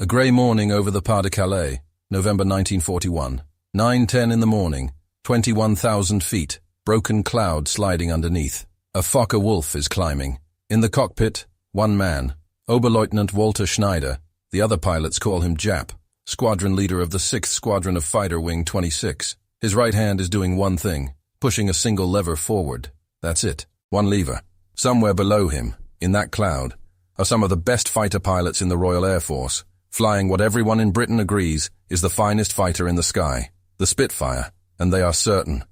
A grey morning over the Pas-de-Calais, November 1941. 9:10 in the morning, 21,000 feet, broken cloud sliding underneath. A Focke-Wulf is climbing. In the cockpit, one man, Oberleutnant Walter Schneider. The other pilots call him Jap, squadron leader of the 6th Squadron of Fighter Wing 26. His right hand is doing one thing, pushing a single lever forward. That's it, one lever. Somewhere below him, in that cloud, are some of the best fighter pilots in the Royal Air Force, flying what everyone in Britain agrees is the finest fighter in the sky, the Spitfire, and they are certain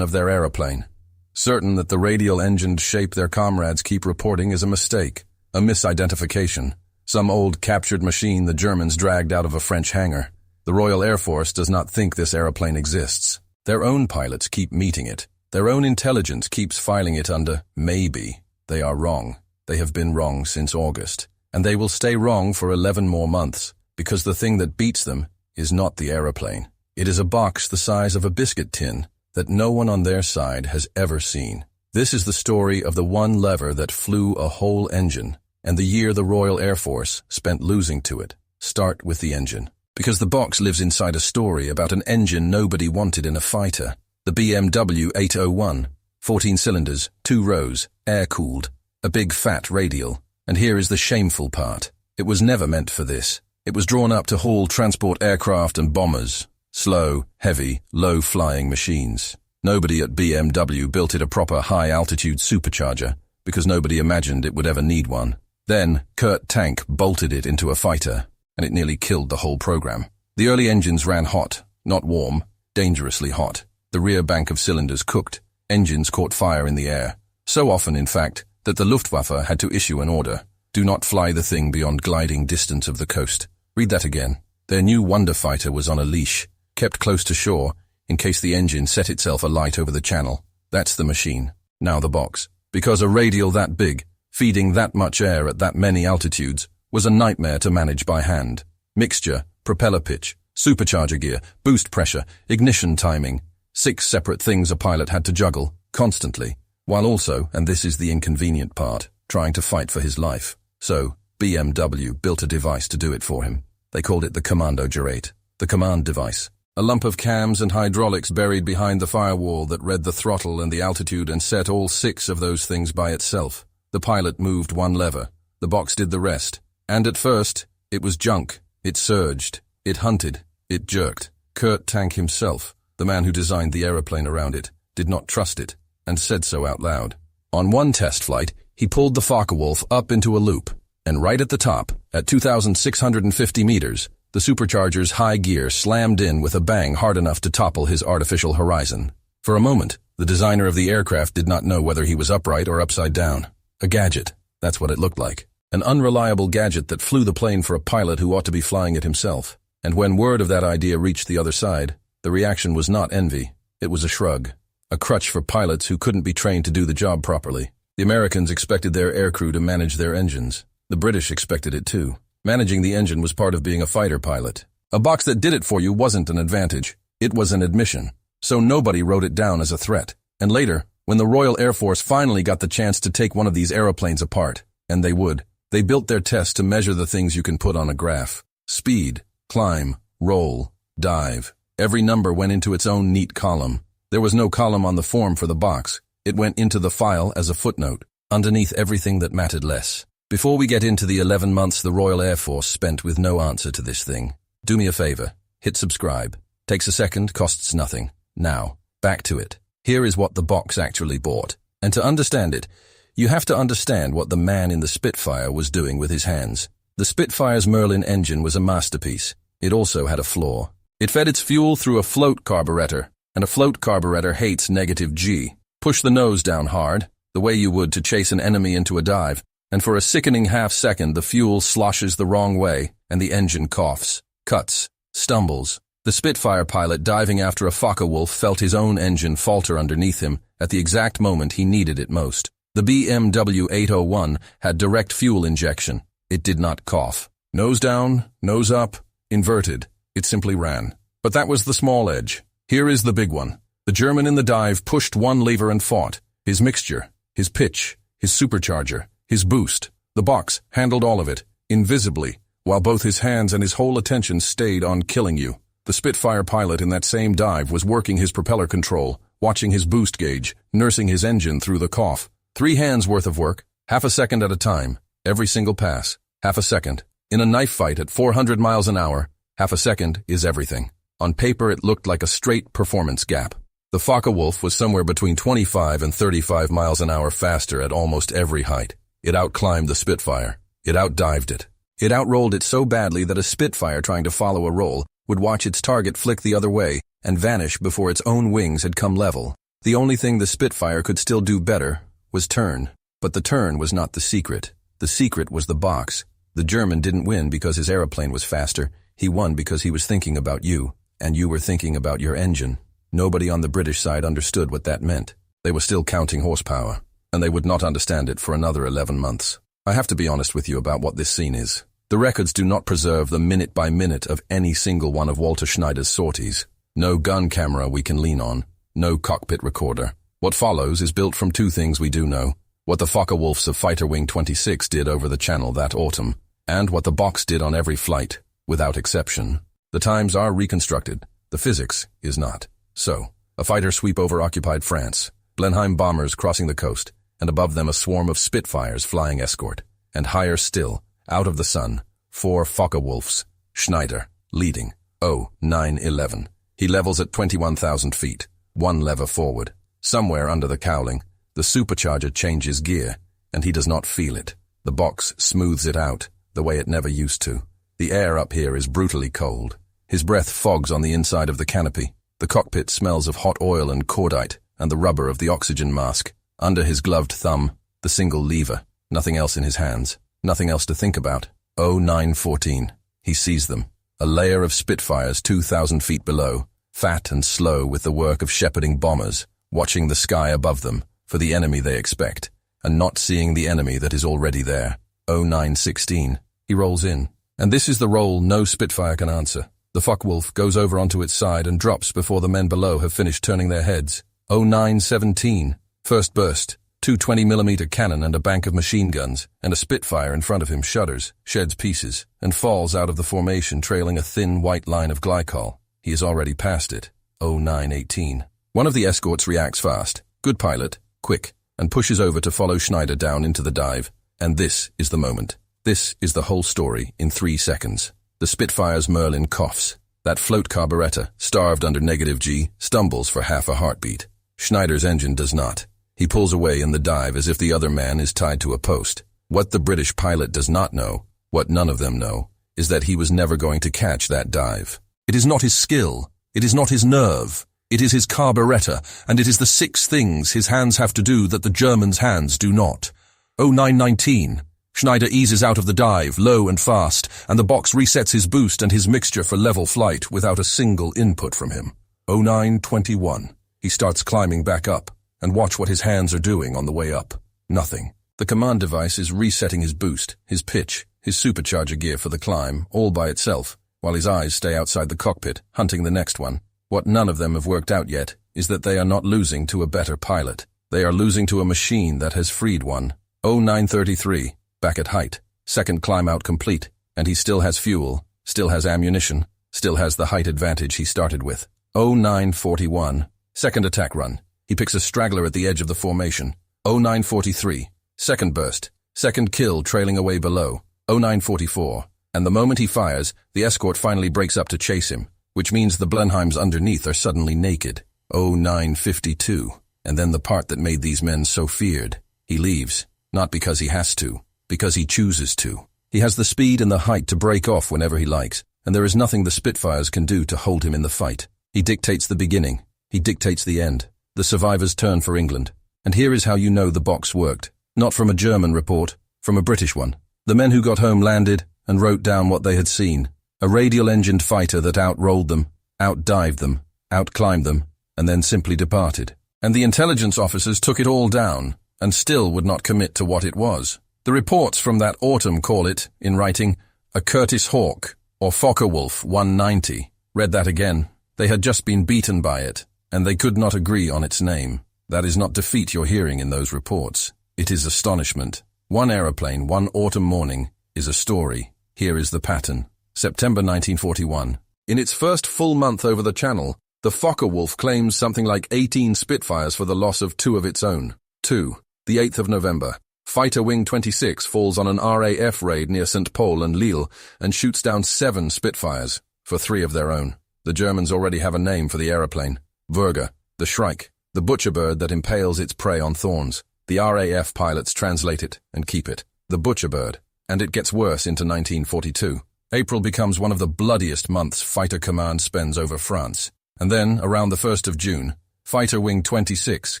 of their aeroplane. Certain that the radial-engined shape their comrades keep reporting is a mistake, a misidentification, some old captured machine the Germans dragged out of a French hangar. The Royal Air Force does not think this aeroplane exists. Their own pilots keep meeting it. Their own intelligence keeps filing it under maybe. They are wrong. They have been wrong since August. And they will stay wrong for 11 more months, because the thing that beats them is not the aeroplane. It is a box the size of a biscuit tin that no one on their side has ever seen. This is the story of the one lever that flew a whole engine, and the year the Royal Air Force spent losing to it. Start with the engine. Because the box lives inside a story about an engine nobody wanted in a fighter. The BMW 801, 14 cylinders, 2 rows, air-cooled, a big fat radial. And here is the shameful part. It was never meant for this. It was drawn up to haul transport aircraft and bombers. Slow, heavy, low-flying machines. Nobody at BMW built it a proper high-altitude supercharger, because nobody imagined it would ever need one. Then, Kurt Tank bolted it into a fighter, and it nearly killed the whole program. The early engines ran hot, not warm, dangerously hot. The rear bank of cylinders cooked. Engines caught fire in the air. So often, in fact, that the Luftwaffe had to issue an order. Do not fly the thing beyond gliding distance of the coast. Read that again. Their new wonder fighter was on a leash, kept close to shore, in case the engine set itself alight over the channel. That's the machine. Now the box. Because a radial that big, feeding that much air at that many altitudes, was a nightmare to manage by hand. Mixture, propeller pitch, supercharger gear, boost pressure, ignition timing. 6 separate things a pilot had to juggle, constantly, while also, and this is the inconvenient part, trying to fight for his life. So, BMW built a device to do it for him. They called it the Kommandogerät, the command device. A lump of cams and hydraulics buried behind the firewall that read the throttle and the altitude and set all 6 of those things by itself. The pilot moved one lever. The box did the rest. And at first, it was junk. It surged. It hunted. It jerked. Kurt Tank himself, the man who designed the aeroplane around it, did not trust it, and said so out loud. On one test flight, he pulled the Focke-Wulf up into a loop, and right at the top, at 2,650 meters, the supercharger's high gear slammed in with a bang hard enough to topple his artificial horizon. For a moment, the designer of the aircraft did not know whether he was upright or upside down. A gadget, that's what it looked like. An unreliable gadget that flew the plane for a pilot who ought to be flying it himself. And when word of that idea reached the other side, the reaction was not envy, it was a shrug. A crutch for pilots who couldn't be trained to do the job properly. The Americans expected their aircrew to manage their engines. The British expected it too. Managing the engine was part of being a fighter pilot. A box that did it for you wasn't an advantage. It was an admission. So nobody wrote it down as a threat. And later, when the Royal Air Force finally got the chance to take one of these aeroplanes apart, and they would, they built their test to measure the things you can put on a graph. Speed, climb, roll, dive. Every number went into its own neat column. There was no column on the form for the box. It went into the file as a footnote, underneath everything that mattered less. Before we get into the 11 months the Royal Air Force spent with no answer to this thing, do me a favor, hit subscribe. Takes a second, costs nothing. Now, back to it. Here is what the box actually bought. And to understand it, you have to understand what the man in the Spitfire was doing with his hands. The Spitfire's Merlin engine was a masterpiece. It also had a flaw. It fed its fuel through a float carburetor, and a float carburetor hates negative G. Push the nose down hard, the way you would to chase an enemy into a dive, and for a sickening half-second the fuel sloshes the wrong way, and the engine coughs, cuts, stumbles. The Spitfire pilot diving after a Focke-Wulf felt his own engine falter underneath him at the exact moment he needed it most. The BMW 801 had direct fuel injection. It did not cough. Nose down, nose up, inverted. It simply ran. But that was the small edge. Here is the big one. The German in the dive pushed one lever and fought. His mixture, his pitch, his supercharger, his boost. The box handled all of it, invisibly, while both his hands and his whole attention stayed on killing you. The Spitfire pilot in that same dive was working his propeller control, watching his boost gauge, nursing his engine through the cough. 3 hands worth of work, half a second at a time, every single pass, half a second. In a knife fight at 400 miles an hour, half a second is everything. On paper it looked like a straight performance gap. The Focke-Wulf was somewhere between 25 and 35 miles an hour faster at almost every height. It outclimbed the Spitfire. It outdived it. It outrolled it so badly that a Spitfire trying to follow a roll would watch its target flick the other way and vanish before its own wings had come level. The only thing the Spitfire could still do better was turn. But the turn was not the secret. The secret was the box. The German didn't win because his aeroplane was faster. He won because he was thinking about you, and you were thinking about your engine. Nobody on the British side understood what that meant. They were still counting horsepower, and they would not understand it for another 11 months. I have to be honest with you about what this scene is. The records do not preserve the minute by minute of any single one of Walter Schneider's sorties. No gun camera we can lean on, no cockpit recorder. What follows is built from 2 things we do know: what the Focke-Wulfs of Fighter Wing 26 did over the Channel that autumn, and what the box did on every flight, without exception. The times are reconstructed, the physics is not. So, a fighter sweep over occupied France, Blenheim bombers crossing the coast, and above them a swarm of Spitfires flying escort, and higher still, out of the sun, 4 Focke-Wulfs, Schneider, leading, 911. He levels at 21,000 feet, 1 lever forward. Somewhere under the cowling, the supercharger changes gear, and he does not feel it. The box smooths it out, the way it never used to. The air up here is brutally cold. His breath fogs on the inside of the canopy. The cockpit smells of hot oil and cordite, and the rubber of the oxygen mask. Under his gloved thumb, the single lever. Nothing else in his hands. Nothing else to think about. 0914. He sees them. A layer of Spitfires 2,000 feet below, fat and slow with the work of shepherding bombers, watching the sky above them for the enemy they expect, and not seeing the enemy that is already there. 0916. He rolls in. And this is the roll no Spitfire can answer. The Focke-Wulf goes over onto its side and drops before the men below have finished turning their heads. 0917. First burst. 2 20mm cannon and a bank of machine guns, and a Spitfire in front of him shudders, sheds pieces, and falls out of the formation trailing a thin white line of glycol. He is already past it. 0918. One of the escorts reacts fast, good pilot, quick, and pushes over to follow Schneider down into the dive. And this is the moment. This is the whole story in 3 seconds. The Spitfire's Merlin coughs. That float carburetor, starved under -G, stumbles for half a heartbeat. Schneider's engine does not. He pulls away in the dive as if the other man is tied to a post. What the British pilot does not know, what none of them know, is that he was never going to catch that dive. It is not his skill, it is not his nerve, it is his carburetor, and it is the 6 things his hands have to do that the Germans' hands do not. 0919. Schneider eases out of the dive, low and fast, and the box resets his boost and his mixture for level flight without a single input from him. 0921. He starts climbing back up. And watch what his hands are doing on the way up. Nothing. The command device is resetting his boost, his pitch, his supercharger gear for the climb, all by itself, while his eyes stay outside the cockpit, hunting the next one. What none of them have worked out yet is that they are not losing to a better pilot. They are losing to a machine that has freed one. 0933, back at height, second climb out complete, and he still has fuel, still has ammunition, still has the height advantage he started with. 0941, second attack run. He picks a straggler at the edge of the formation. 0943, second burst, second kill trailing away below. 0944, and the moment he fires, the escort finally breaks up to chase him, which means the Blenheims underneath are suddenly naked. 0952, and then the part that made these men so feared. He leaves, not because he has to, because he chooses to. He has the speed and the height to break off whenever he likes, and there is nothing the Spitfires can do to hold him in the fight. He dictates the beginning, he dictates the end. The survivors turn for England. And here is how you know the box worked. Not from a German report, from a British one. The men who got home landed and wrote down what they had seen. A radial-engined fighter that outrolled them, outdived them, outclimbed them, and then simply departed. And the intelligence officers took it all down, and still would not commit to what it was. The reports from that autumn call it, in writing, a Curtiss Hawk, or Focke-Wulf 190. Read that again. They had just been beaten by it, and they could not agree on its name. That is not defeat you're hearing in those reports. It is astonishment. One aeroplane, one autumn morning, is a story. Here is the pattern. September 1941. In its first full month over the Channel, the Focke-Wulf claims something like 18 Spitfires for the loss of 2 of its own. 2. The 8th of November. Fighter Wing 26 falls on an RAF raid near St. Paul and Lille and shoots down 7 Spitfires, for 3 of their own. The Germans already have a name for the aeroplane. Würger, the Shrike, the butcher bird that impales its prey on thorns. The RAF pilots translate it and keep it. The butcher bird. And it gets worse into 1942. April becomes one of the bloodiest months Fighter Command spends over France. And then, around the 1st of June, Fighter Wing 26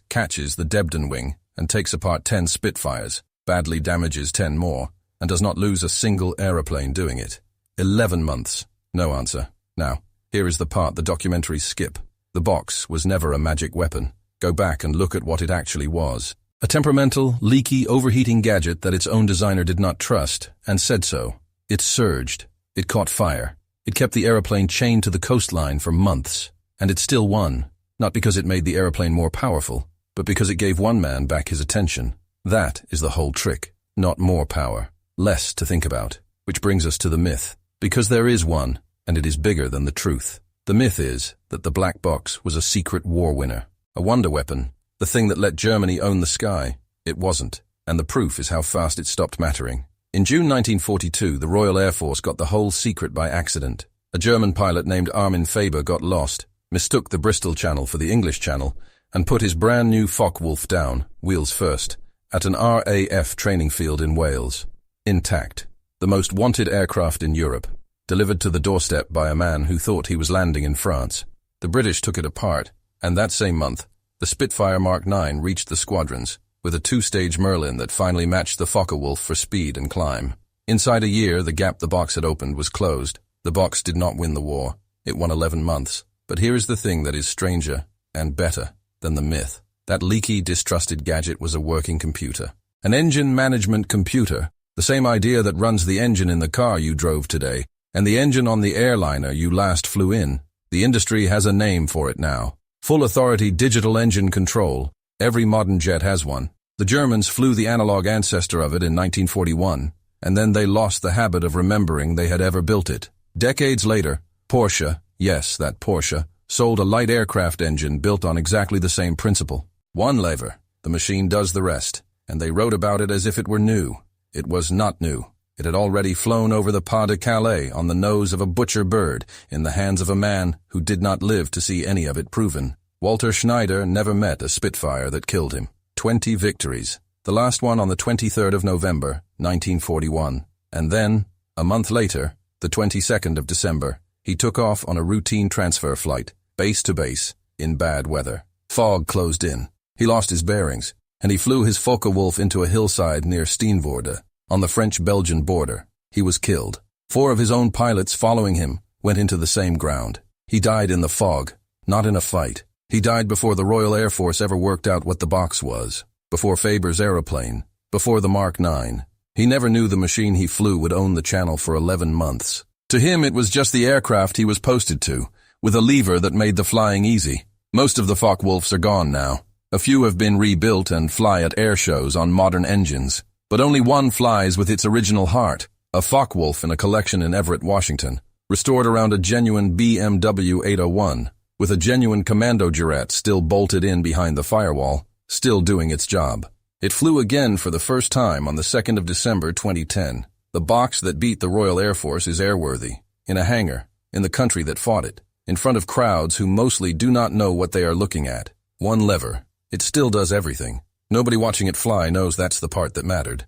catches the Debden wing and takes apart 10 Spitfires, badly damages 10 more, and does not lose a single aeroplane doing it. 11 months. No answer. Now, here is the part the documentaries skip. The box was never a magic weapon. Go back and look at what it actually was. A temperamental, leaky, overheating gadget that its own designer did not trust, and said so. It surged. It caught fire. It kept the aeroplane chained to the coastline for months. And it still won, not because it made the aeroplane more powerful, but because it gave one man back his attention. That is the whole trick. Not more power, less to think about. Which brings us to the myth. Because there is one, and it is bigger than the truth. The myth is that the black box was a secret war winner. A wonder weapon, the thing that let Germany own the sky. It wasn't, and the proof is how fast it stopped mattering. In June 1942, the Royal Air Force got the whole secret by accident. A German pilot named Armin Faber got lost, mistook the Bristol Channel for the English Channel, and put his brand new Focke-Wulf down, wheels first, at an RAF training field in Wales. Intact. The most wanted aircraft in Europe, delivered to the doorstep by a man who thought he was landing in France. The British took it apart, and that same month, the Spitfire Mark 9 reached the squadrons, with a 2-stage Merlin that finally matched the Focke-Wulf for speed and climb. Inside a year, the gap the box had opened was closed. The box did not win the war. It won 11 months. But here is the thing that is stranger and better than the myth. That leaky, distrusted gadget was a working computer. An engine management computer, the same idea that runs the engine in the car you drove today, and the engine on the airliner you last flew in. The industry has a name for it now. Full authority digital engine control. Every modern jet has one. The Germans flew the analog ancestor of it in 1941, and then they lost the habit of remembering they had ever built it. Decades later, Porsche, yes, that Porsche, sold a light aircraft engine built on exactly the same principle. One lever, the machine does the rest, and they wrote about it as if it were new. It was not new. It had already flown over the Pas-de-Calais on the nose of a butcher bird in the hands of a man who did not live to see any of it proven. Walter Schneider never met a Spitfire that killed him. 20 victories. The last one on the 23rd of November, 1941. And then, a month later, the 22nd of December, he took off on a routine transfer flight, base to base, in bad weather. Fog closed in. He lost his bearings, and he flew his Focke-Wulf into a hillside near Steenvoorde, on the French-Belgian border. He was killed. 4 of his own pilots following him went into the same ground. He died in the fog, not in a fight. He died before the Royal Air Force ever worked out what the box was, before Faber's aeroplane, before the Mark 9. He never knew the machine he flew would own the Channel for 11 months. To him, it was just the aircraft he was posted to, with a lever that made the flying easy. Most of the Focke-Wulfs are gone now. A few have been rebuilt and fly at air shows on modern engines. But only one flies with its original heart, a Focke-Wulf in a collection in Everett, Washington, restored around a genuine BMW 801, with a genuine Kommandogerät still bolted in behind the firewall, still doing its job. It flew again for the first time on the 2nd of December 2010. The box that beat the Royal Air Force is airworthy, in a hangar, in the country that fought it, in front of crowds who mostly do not know what they are looking at. One lever. It still does everything. Nobody watching it fly knows that's the part that mattered.